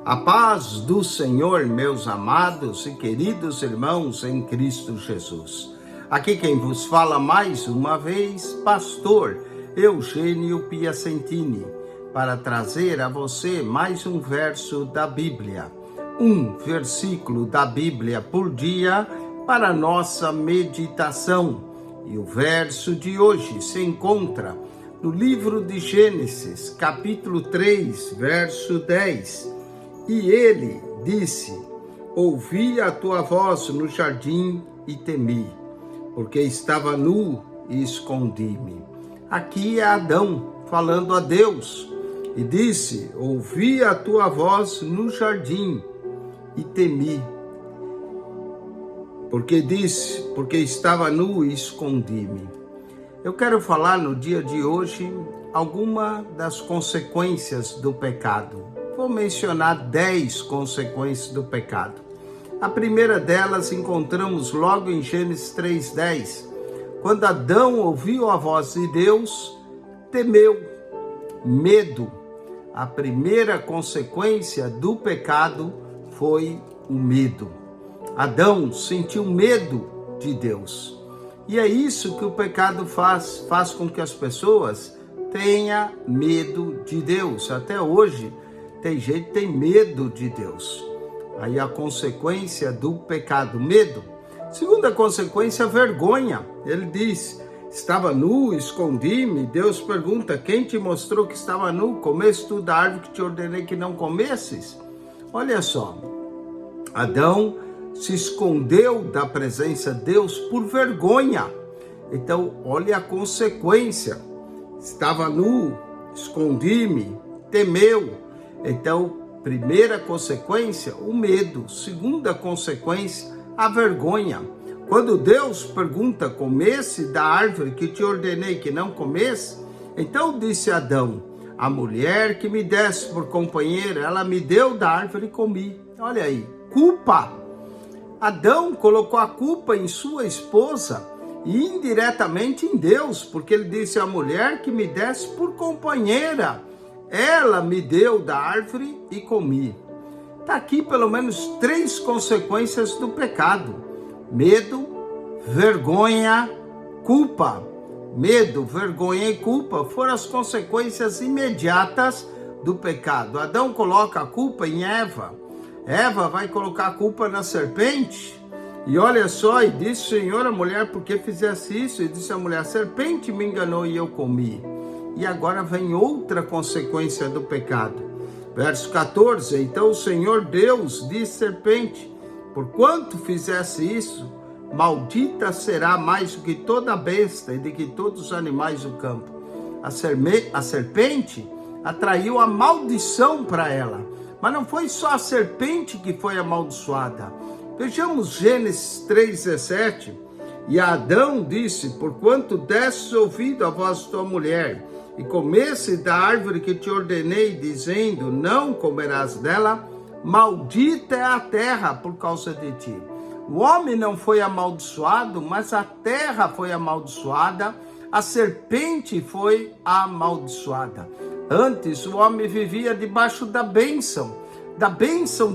A paz do Senhor, meus amados e queridos irmãos em Cristo Jesus. Aqui quem vos fala mais uma vez, pastor Eugênio Piacentini, para trazer a você mais um verso da Bíblia. Um versículo da Bíblia por dia para nossa meditação. E o verso de hoje se encontra no livro de Gênesis, capítulo 3, verso 10. E ele disse: ouvi a tua voz no jardim e temi, porque estava nu e escondi-me. Aqui é Adão falando a Deus e disse: ouvi a tua voz no jardim e temi, porque estava nu e escondi-me. Eu quero falar no dia de hoje alguma das consequências do pecado. Vou mencionar 10 consequências do pecado. A primeira delas encontramos logo em Gênesis 3:10. Quando Adão ouviu a voz de Deus, temeu, medo. A primeira consequência do pecado foi o medo. Adão sentiu medo de Deus. E é isso que o pecado faz com que as pessoas tenham medo de Deus. Até hoje, tem gente que tem medo de Deus. Aí a consequência do pecado, medo. Segunda consequência, vergonha. Ele diz: estava nu, escondi-me. Deus pergunta: quem te mostrou que estava nu? Comeste tu da árvore que te ordenei que não comesses? Olha só, Adão se escondeu da presença de Deus por vergonha. Então, olha a consequência. Estava nu, escondi-me, temeu. Então, primeira consequência, o medo. Segunda consequência, a vergonha. Quando Deus pergunta: comesse da árvore que te ordenei que não comesse? Então disse Adão: a mulher que me desse por companheira, ela me deu da árvore e comi. Olha aí, culpa. Adão colocou a culpa em sua esposa e indiretamente em Deus, porque ele disse: a mulher que me desse por companheira, ela me deu da árvore e comi. Está aqui pelo menos 3 consequências do pecado: medo, vergonha, culpa. Medo, vergonha e culpa foram as consequências imediatas do pecado. Adão coloca a culpa em Eva. Eva vai colocar a culpa na serpente. E olha só, e disse: Senhor, a mulher, por que fizesse isso? E disse a mulher: a serpente me enganou e eu comi. E agora vem outra consequência do pecado. Verso 14. Então o Senhor Deus disse à serpente: porquanto fizesse isso, maldita será mais do que toda besta e de que todos os animais do campo. A serpente atraiu a maldição para ela. Mas não foi só a serpente que foi amaldiçoada. Vejamos Gênesis 3:17. E Adão disse: porquanto desses ouvido a voz de tua mulher, e comesse da árvore que te ordenei, dizendo: não comerás dela, maldita é a terra por causa de ti. O homem não foi amaldiçoado, mas a terra foi amaldiçoada, a serpente foi amaldiçoada. Antes o homem vivia debaixo da bênção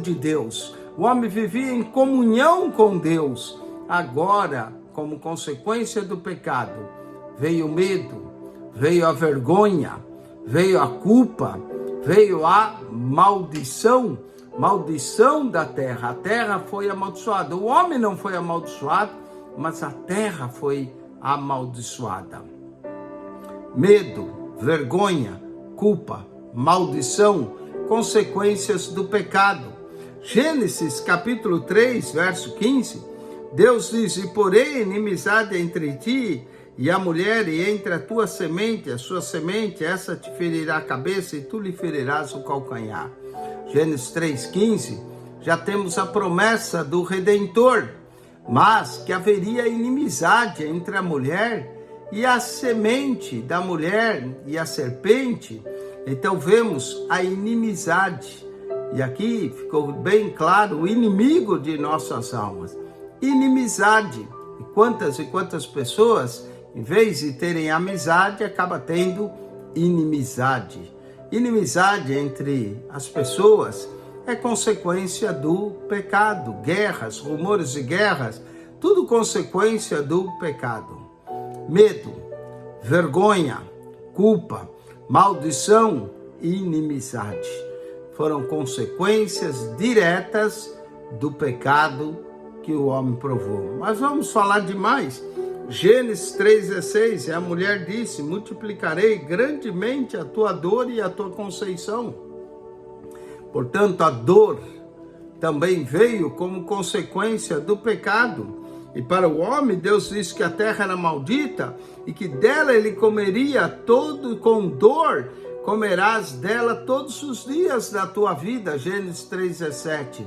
de Deus. O homem vivia em comunhão com Deus. Agora, como consequência do pecado, veio o medo, veio a vergonha, veio a culpa, veio a maldição da terra. A terra foi amaldiçoada. O homem não foi amaldiçoado, mas a terra foi amaldiçoada. Medo, vergonha, culpa, maldição, consequências do pecado. Gênesis capítulo 3, verso 15, Deus diz: e porém inimizade entre ti e a mulher, e entre a tua semente e a sua semente, essa te ferirá a cabeça e tu lhe ferirás o calcanhar. Gênesis 3:15, já temos a promessa do Redentor, mas que haveria inimizade entre a mulher e a semente da mulher e a serpente. Então vemos a inimizade. E aqui ficou bem claro: o inimigo de nossas almas. Inimizade. E quantas pessoas, em vez de terem amizade, acabam tendo inimizade. Inimizade entre as pessoas é consequência do pecado. Guerras, rumores de guerras, tudo consequência do pecado. Medo, vergonha, culpa, maldição e inimizade foram consequências diretas do pecado que o homem provou. Mas vamos falar de mais. Gênesis 3,16, a mulher disse: multiplicarei grandemente a tua dor e a tua conceição. Portanto, a dor também veio como consequência do pecado. E para o homem, Deus disse que a terra era maldita e que dela ele comeria todo com dor, comerás dela todos os dias da tua vida. Gênesis 3,17.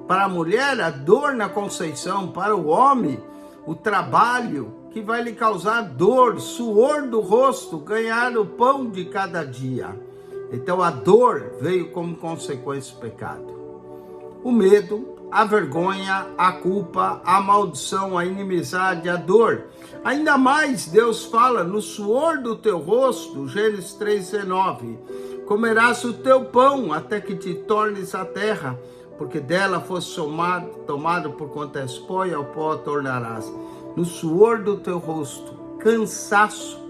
Para a mulher, a dor na conceição. Para o homem, o trabalho que vai lhe causar dor, suor do rosto, ganhar o pão de cada dia. Então a dor veio como consequência do pecado. O medo, a vergonha, a culpa, a maldição, a inimizade, a dor. Ainda mais Deus fala: no suor do teu rosto, Gênesis 3,19, comerás o teu pão até que te tornes a terra, porque dela fosse tomado por quanto és pó, e ao pó tornarás. No suor do teu rosto, cansaço.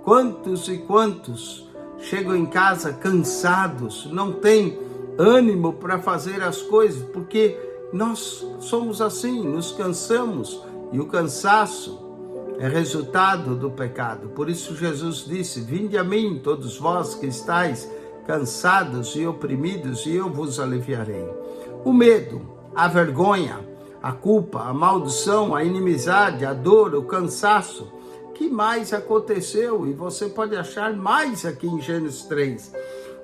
Quantos e quantos chegam em casa cansados, não têm ânimo para fazer as coisas, porque nós somos assim, nos cansamos, e o cansaço é resultado do pecado. Por isso Jesus disse: vinde a mim, todos vós que estáis cansados e oprimidos, e eu vos aliviarei. O medo, a vergonha, a culpa, a maldição, a inimizade, a dor, o cansaço. Que mais aconteceu? E você pode achar mais aqui em Gênesis 3.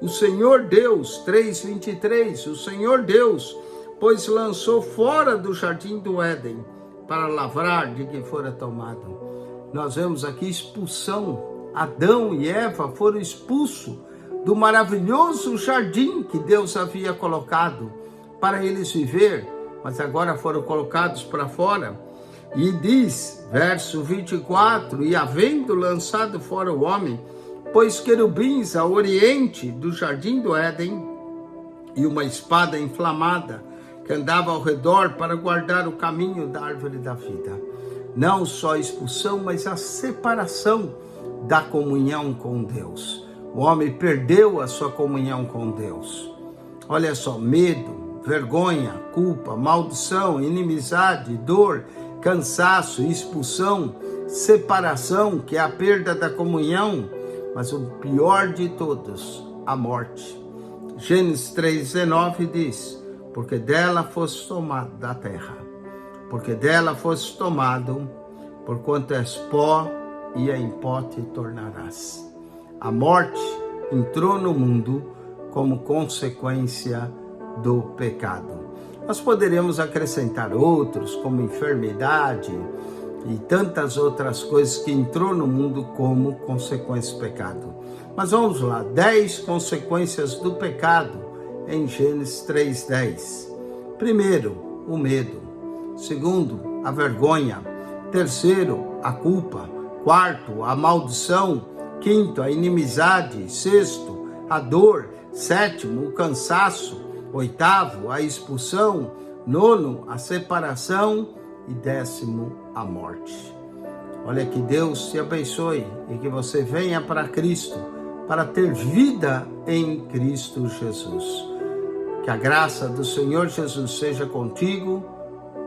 O Senhor Deus, 3:23, o Senhor Deus, pois lançou fora do jardim do Éden, para lavrar de que fora tomado. Nós vemos aqui expulsão. Adão e Eva foram expulsos do maravilhoso jardim que Deus havia colocado para eles viver, mas agora foram colocados para fora. E diz, verso 24, e havendo lançado fora o homem, pôs querubins ao oriente do jardim do Éden, e uma espada inflamada, que andava ao redor para guardar o caminho da árvore da vida. Não só a expulsão, mas a separação da comunhão com Deus. O homem perdeu a sua comunhão com Deus. Olha só, medo, vergonha, culpa, maldição, inimizade, dor, cansaço, expulsão, separação, que é a perda da comunhão, mas o pior de todos, a morte. Gênesis 3,19 diz: porque dela fosse tomado da terra, porque dela fosse tomado, porquanto és pó, e em pó te tornarás. A morte entrou no mundo como consequência do pecado. Nós poderíamos acrescentar outros, como enfermidade e tantas outras coisas que entrou no mundo como consequência do pecado. Mas vamos lá, 10 consequências do pecado em Gênesis 3:10. Primeiro, o medo. Segundo, a vergonha. Terceiro, a culpa. Quarto, a maldição. Quinto, a inimizade. Sexto, a dor. Sétimo, o cansaço. Oitavo, a expulsão. Nono, a separação. E 10º, a morte. Olha, que Deus te abençoe e que você venha para Cristo, para ter vida em Cristo Jesus. Que a graça do Senhor Jesus seja contigo.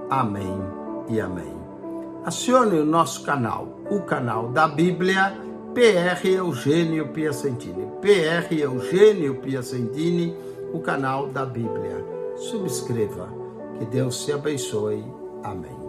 Amém e amém. Acione o nosso canal, o canal da Bíblia, PR Eugênio Piacentini. PR Eugênio Piacentini, o canal da Bíblia. Subscreva. Que Deus te abençoe. Amém.